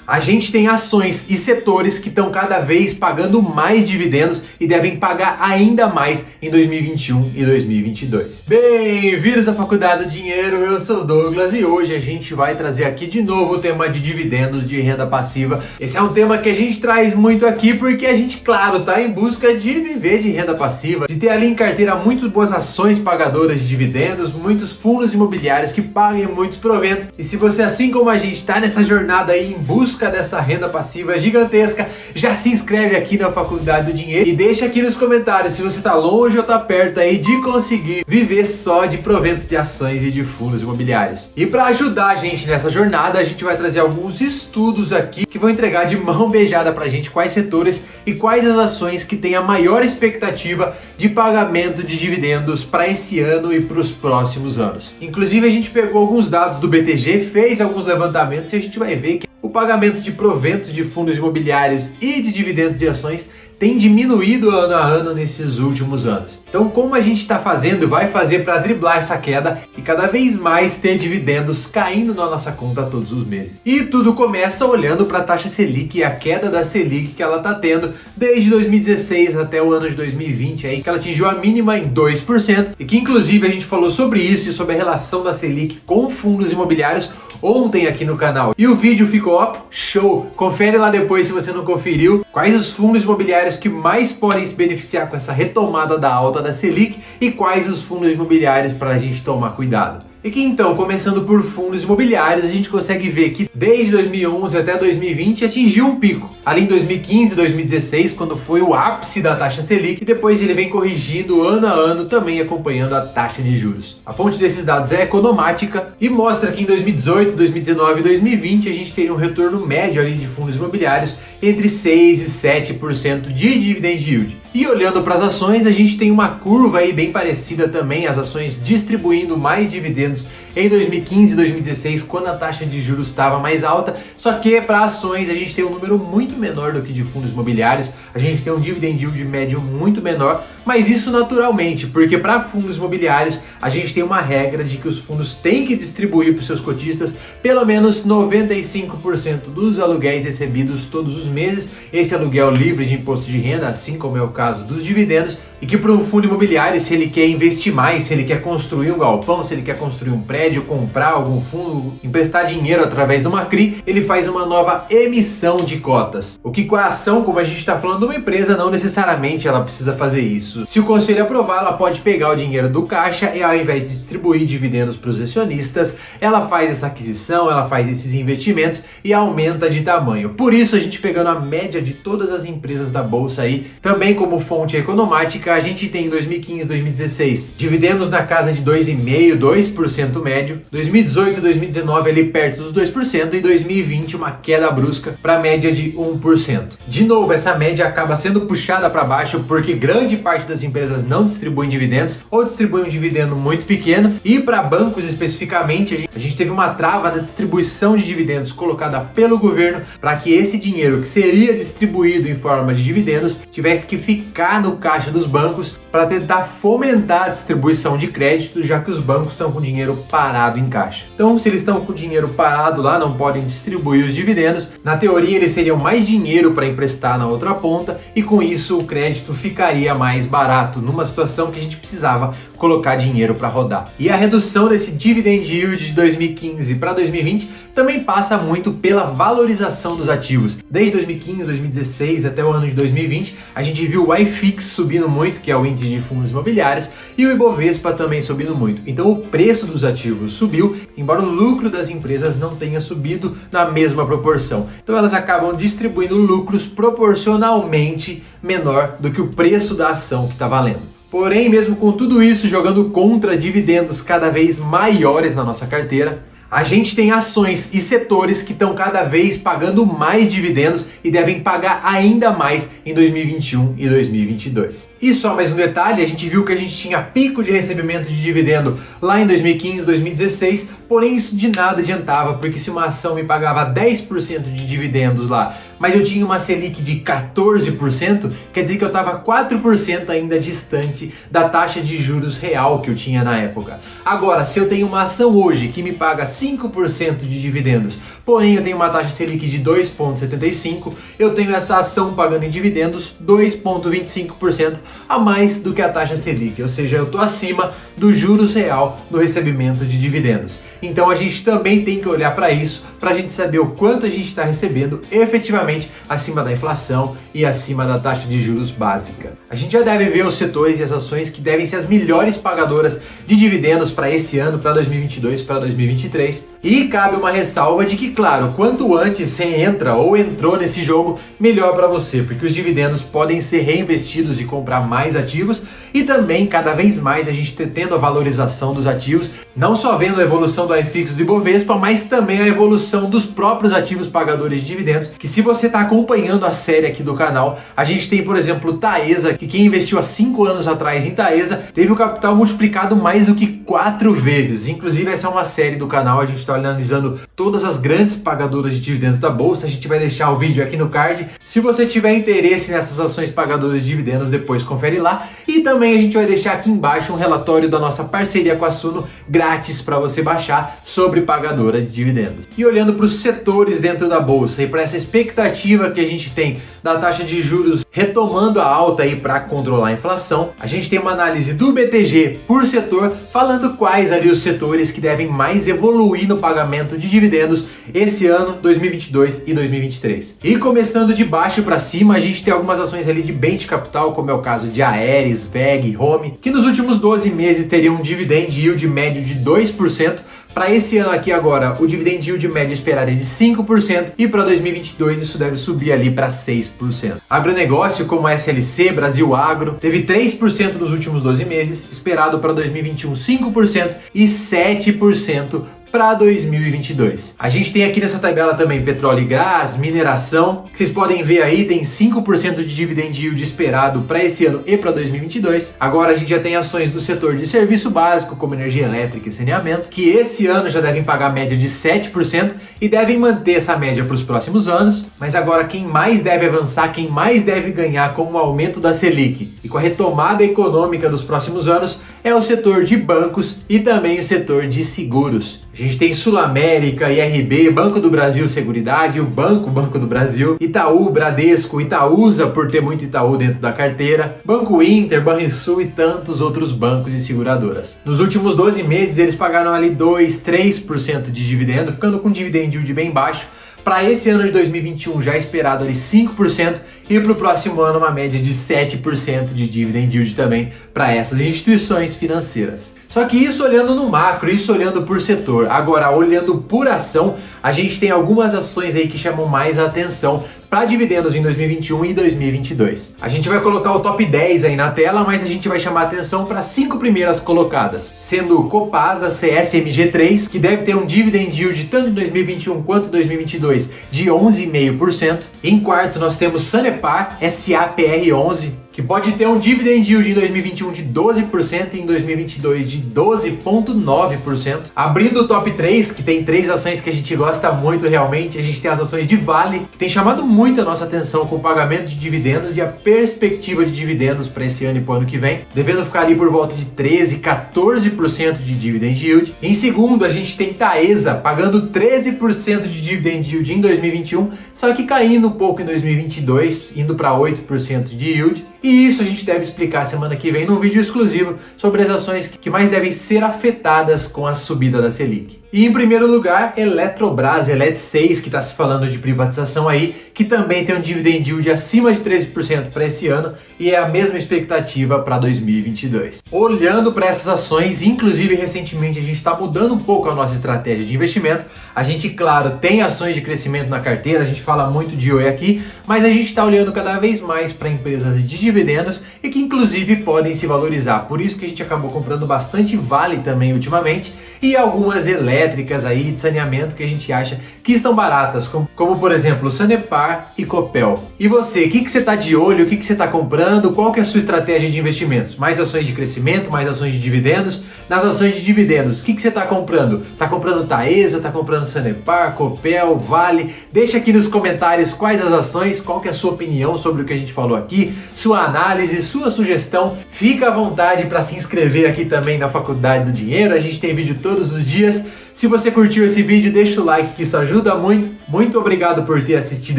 A gente tem ações e setores que estão cada vez pagando mais dividendos e devem pagar ainda mais em 2021 e 2022. Bem-vindos à Faculdade do Dinheiro, eu sou o Douglas e hoje a gente vai trazer aqui de novo o tema de dividendos de renda passiva. Esse é um tema que a gente traz muito aqui porque a gente, claro, está em busca de viver de renda passiva, de ter ali em carteira muito boas ações pagadoras de dividendos, muitos fundos imobiliários que paguem muitos proventos. E se você, assim como a gente, está nessa jornada aí em busca dessa renda passiva gigantesca, já se inscreve aqui na Faculdade do Dinheiro e deixa aqui nos comentários se você está longe ou está perto aí de conseguir viver só de proventos de ações e de fundos imobiliários. E para ajudar a gente nessa jornada, a gente vai trazer alguns estudos aqui que vão entregar de mão beijada pra gente quais setores e quais as ações que têm a maior expectativa de pagamento de dividendos para esse ano e para os próximos anos. Inclusive a gente pegou alguns dados do BTG, fez alguns levantamentos e a gente vai ver que o pagamento de proventos de fundos imobiliários e de dividendos de ações tem diminuído ano a ano nesses últimos anos. Então, como a gente está fazendo, vai fazer para driblar essa queda e cada vez mais ter dividendos caindo na nossa conta todos os meses. E tudo começa olhando para a taxa Selic e a queda da Selic que ela está tendo desde 2016 até o ano de 2020, aí que ela atingiu a mínima em 2% e que inclusive a gente falou sobre isso e sobre a relação da Selic com fundos imobiliários ontem aqui no canal. E o vídeo ficou show! Confere lá depois se você não conferiu quais os fundos imobiliários que mais podem se beneficiar com essa retomada da alta da Selic e quais os fundos imobiliários para a gente tomar cuidado. E que então, começando por fundos imobiliários, a gente consegue ver que desde 2011 até 2020 atingiu um pico. Ali em 2015 e 2016, quando foi o ápice da taxa Selic, e depois ele vem corrigindo ano a ano, também acompanhando a taxa de juros. A fonte desses dados é Economática e mostra que em 2018, 2019 e 2020 a gente teria um retorno médio ali de fundos imobiliários entre 6% e 7% de dividend yield. E olhando para as ações, a gente tem uma curva aí bem parecida também, as ações distribuindo mais dividendos em 2015 e 2016, quando a taxa de juros estava mais alta, só que para ações a gente tem um número muito menor do que de fundos imobiliários, a gente tem um dividend yield médio muito menor, mas isso naturalmente, porque para fundos imobiliários a gente tem uma regra de que os fundos têm que distribuir para os seus cotistas pelo menos 95% dos aluguéis recebidos todos os meses, esse aluguel livre de imposto de renda, assim como é o caso dos dividendos, e que para um fundo imobiliário, se ele quer investir mais, se ele quer construir um galpão, se ele quer construir um prédio, comprar algum fundo, emprestar dinheiro através de uma CRI, ele faz uma nova emissão de cotas. O que com a ação, como a gente está falando de uma empresa, não necessariamente ela precisa fazer isso. Se o conselho aprovar, ela pode pegar o dinheiro do caixa e ao invés de distribuir dividendos para os acionistas, ela faz essa aquisição, ela faz esses investimentos e aumenta de tamanho. Por isso a gente pegando a média de todas as empresas da bolsa aí, também como fonte economática, a gente tem em 2015 e 2016 dividendos na casa de 2,5%, 2% médio, 2018 e 2019 ali perto dos 2% e 2020 uma queda brusca para a média de 1%. De novo, essa média acaba sendo puxada para baixo porque grande parte das empresas não distribuem dividendos ou distribuem um dividendo muito pequeno e para bancos especificamente a gente teve uma trava na distribuição de dividendos colocada pelo governo para que esse dinheiro que seria distribuído em forma de dividendos tivesse que ficar no caixa dos bancos para tentar fomentar a distribuição de crédito, já que os bancos estão com dinheiro parado em caixa. Então, se eles estão com dinheiro parado lá, não podem distribuir os dividendos, na teoria eles teriam mais dinheiro para emprestar na outra ponta e com isso o crédito ficaria mais barato, numa situação que a gente precisava colocar dinheiro para rodar. E a redução desse dividend yield de 2015 para 2020 também passa muito pela valorização dos ativos. Desde 2015, 2016 até o ano de 2020, a gente viu o IFIX subindo muito, que é o índice de fundos imobiliários, e o Ibovespa também subindo muito. Então o preço dos ativos subiu, embora o lucro das empresas não tenha subido na mesma proporção. Então elas acabam distribuindo lucros proporcionalmente menor do que o preço da ação que está valendo. Porém, mesmo com tudo isso jogando contra dividendos cada vez maiores na nossa carteira, a gente tem ações e setores que estão cada vez pagando mais dividendos e devem pagar ainda mais em 2021 e 2022. E só mais um detalhe, a gente viu que a gente tinha pico de recebimento de dividendo lá em 2015, 2016, porém isso de nada adiantava, porque se uma ação me pagava 10% de dividendos lá, mas eu tinha uma Selic de 14%, quer dizer que eu estava 4% ainda distante da taxa de juros real que eu tinha na época. Agora, se eu tenho uma ação hoje que me paga 5% de dividendos. Porém, eu tenho uma taxa Selic de 2,75%, eu tenho essa ação pagando em dividendos 2,25% a mais do que a taxa Selic, ou seja, eu estou acima do juros real no recebimento de dividendos. Então a gente também tem que olhar para isso, para a gente saber o quanto a gente está recebendo efetivamente acima da inflação e acima da taxa de juros básica. A gente já deve ver os setores e as ações que devem ser as melhores pagadoras de dividendos para esse ano, para 2022, para 2023. E cabe uma ressalva de que, claro, quanto antes você entra ou entrou nesse jogo, melhor para você, porque os dividendos podem ser reinvestidos e comprar mais ativos, e também cada vez mais a gente tendo a valorização dos ativos, não só vendo a evolução do IFIX do Ibovespa, mas também a evolução dos próprios ativos pagadores de dividendos, que se você está acompanhando a série aqui do canal, a gente tem, por exemplo, Taesa, que quem investiu há 5 anos atrás em Taesa, teve o capital multiplicado mais do que 4 vezes. Inclusive, essa é uma série do canal, a gente está analisando todas as grandes pagadoras de dividendos da bolsa, a gente vai deixar o vídeo aqui no card. Se você tiver interesse nessas ações pagadoras de dividendos, depois confere lá. E também a gente vai deixar aqui embaixo um relatório da nossa parceria com a Suno, grátis para você baixar, sobre pagadora de dividendos. E olhando para os setores dentro da bolsa e para essa expectativa que a gente tem da taxa de juros retomando a alta aí para controlar a inflação, a gente tem uma análise do BTG por setor, falando quais ali os setores que devem mais evoluir no pagamento de dividendos esse ano, 2022 e 2023. E começando de baixo para cima, a gente tem algumas ações ali de bem de capital, como é o caso de Aeres, VEG, Home, que nos últimos 12 meses teriam um dividend yield médio de 2%. Para esse ano aqui agora, o dividend yield médio esperado é de 5% e para 2022 isso deve subir ali para 6%. Agronegócio como a SLC, Brasil Agro, teve 3% nos últimos 12 meses, esperado para 2021 5% e 7% para 2022. A gente tem aqui nessa tabela também petróleo e gás, mineração, que vocês podem ver aí, tem 5% de dividend yield esperado para esse ano e para 2022. Agora a gente já tem ações do setor de serviço básico, como energia elétrica e saneamento, que esse ano já devem pagar média de 7% e devem manter essa média para os próximos anos. Mas agora quem mais deve avançar, quem mais deve ganhar com o aumento da Selic e com a retomada econômica dos próximos anos é o setor de bancos e também o setor de seguros. A gente tem Sul América, IRB, Banco do Brasil Seguridade, o Banco do Brasil, Itaú, Bradesco, Itaúsa, por ter muito Itaú dentro da carteira, Banco Inter, Banrisul e tantos outros bancos e seguradoras. Nos últimos 12 meses eles pagaram ali 2-3% de dividendo, ficando com um dividend yield bem baixo. Para esse ano de 2021 já esperado ali 5% e para o próximo ano uma média de 7% de dividend yield também para essas instituições financeiras. Só que isso olhando no macro, isso olhando por setor. Agora, olhando por ação, a gente tem algumas ações aí que chamam mais a atenção para dividendos em 2021 e 2022. A gente vai colocar o top 10 aí na tela, mas a gente vai chamar a atenção para as 5 primeiras colocadas, sendo Copasa, CSMG3, que deve ter um dividend yield tanto em 2021 quanto em 2022 de 11,5%. Em quarto, nós temos Sanepar, SAPR11, que pode ter um dividend yield em 2021 de 12% e em 2022 de 12,9%. Abrindo o top 3, que tem 3 ações que a gente gosta muito realmente, a gente tem as ações de Vale, que tem chamado muito a nossa atenção com o pagamento de dividendos e a perspectiva de dividendos para esse ano e para o ano que vem, devendo ficar ali por volta de 13%, 14% de dividend yield. Em segundo, a gente tem Taesa, pagando 13% de dividend yield em 2021, só que caindo um pouco em 2022, indo para 8% de yield. E isso a gente deve explicar semana que vem num vídeo exclusivo sobre as ações que mais devem ser afetadas com a subida da Selic. E em primeiro lugar, Eletrobras, Elet6, que está se falando de privatização aí, que também tem um dividend yield acima de 13% para esse ano e é a mesma expectativa para 2022. Olhando para essas ações, inclusive recentemente a gente está mudando um pouco a nossa estratégia de investimento. A gente, claro, tem ações de crescimento na carteira, a gente fala muito de Oi aqui, mas a gente está olhando cada vez mais para empresas de dividendos e que inclusive podem se valorizar. Por isso que a gente acabou comprando bastante Vale também ultimamente e algumas elétricas aí de saneamento que a gente acha que estão baratas, como por exemplo Sanepar e Copel. E você, o que você está de olho, o que você está comprando, qual que é a sua estratégia de investimentos? Mais ações de crescimento, mais ações de dividendos? Nas ações de dividendos, o que você está comprando? Está comprando Taesa, está comprando Sanepar, Copel, Vale? Deixa aqui nos comentários quais as ações, qual que é a sua opinião sobre o que a gente falou aqui, sua sua análise, sua sugestão. Fica à vontade para se inscrever aqui também na Faculdade do Dinheiro. A gente tem vídeo todos os dias. Se você curtiu esse vídeo, deixa o like que isso ajuda muito. Muito obrigado por ter assistido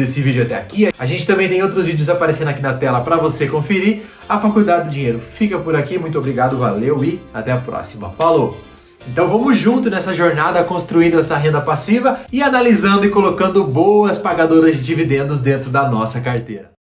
esse vídeo até aqui. A gente também tem outros vídeos aparecendo aqui na tela para você conferir. A Faculdade do Dinheiro fica por aqui. Muito obrigado, valeu e até a próxima. Falou! Então vamos junto nessa jornada construindo essa renda passiva e analisando e colocando boas pagadoras de dividendos dentro da nossa carteira.